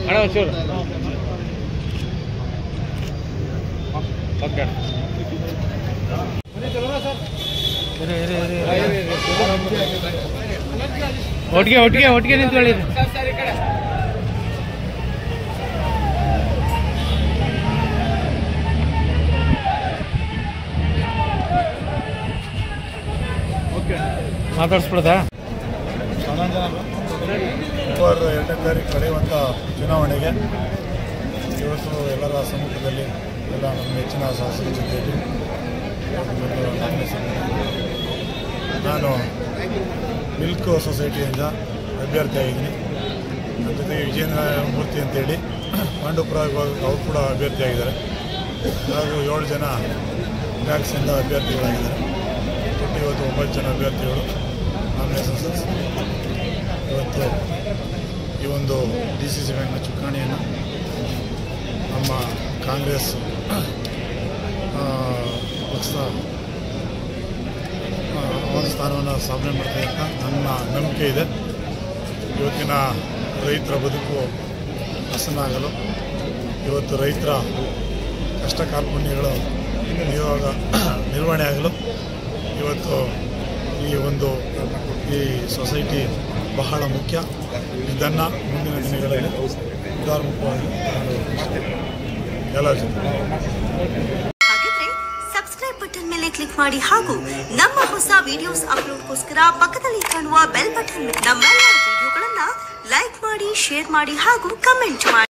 ಅಣ್ಣ ಒಂಚೂರು ಓಕೆ ಒಟ್ಟಿಗೆ ನಿಂತ್ಕೊಳ್ಳಿ. ಮಾತಾಡಿಸ್ಬಿಡೋದಾ? 2ನೇ ತಾರೀಕು ನಡೆಯುವಂಥ ಚುನಾವಣೆಗೆ ಇವತ್ತು ಎಲ್ಲರ ಸಮ್ಮುಖದಲ್ಲಿ ಎಲ್ಲ ನಮ್ಮ ನೆಚ್ಚಿನ ಶಾಸಕರ ಜೊತೆಯಲ್ಲಿ ನಾನು ಮಿಲ್ಕ್ ಸೊಸೈಟಿಯಿಂದ ಅಭ್ಯರ್ಥಿಯಾಗಿದ್ದೀನಿ. ನನ್ನ ಜೊತೆಗೆ ವಿಜೇಂದ್ರ ಮೂರ್ತಿ ಅಂತೇಳಿ ಪಾಂಡುಪುರ ಅವರು ಕೂಡ ಅಭ್ಯರ್ಥಿಯಾಗಿದ್ದಾರೆ. ಹಾಗೂ 7 ಜನ ಬ್ಯಾಕ್ಸಿಂದ ಅಭ್ಯರ್ಥಿಗಳಾಗಿದ್ದಾರೆ. ಒಟ್ಟು ಇವತ್ತು 9 ಜನ ಅಭ್ಯರ್ಥಿಗಳು ನಾಮಿನೇಷನ್ ಸಲ್ಲಿಸಿದ್ದಾರೆ. ಇವತ್ತು ಈ ಒಂದು DCC ಬ್ಯಾಂಕ್ನ ಚುಕ್ಕಾಣಿಯನ್ನು ನಮ್ಮ ಕಾಂಗ್ರೆಸ್ ಪಕ್ಷದ ಒಂದು ಸ್ಥಾನವನ್ನು ಸ್ಥಾಪನೆ ಮಾಡ್ತಾ ಅಂತ ನನ್ನ ನಂಬಿಕೆ ಇದೆ. ಇವತ್ತಿನ ರೈತರ ಬದುಕು ಹಸನಾಗಲು, ಇವತ್ತು ರೈತರ ಕಷ್ಟ ಕಾರ್ಪಣ್ಯಗಳು ನಿರ್ವಹಣೆ ಆಗಲು ಇವತ್ತು ಈ ಸೊಸೈಟಿ ಬಹಳ ಮುಖ್ಯ. ಇದನ್ನು ಮುಂದಿನ ದಿನಗಳಲ್ಲಿ ಉದಾರಮುಖವಾಗಿ ಎಲ್ಲ ಜೊತೆ ಸಬ್ಸ್ಕ್ರೈಬ್ ಬಟನ್ ಮೇಲೆ ಕ್ಲಿಕ್ ಮಾಡಿ ಹಾಗೂ ನಮ್ಮ ಹೊಸ ವಿಡಿಯೋಸ್ ಅಪ್ಲೋಡ್ಗೋಸ್ಕರ ಪಕ್ಕದಲ್ಲಿ ಕಾಣುವ ಬೆಲ್ ಬಟನ್ ನಮ್ಮೆಲ್ಲ ವಿಡಿಯೋಗಳನ್ನ ಲೈಕ್ ಮಾಡಿ, ಶೇರ್ ಮಾಡಿ ಹಾಗೂ ಕಮೆಂಟ್ ಮಾಡಿ.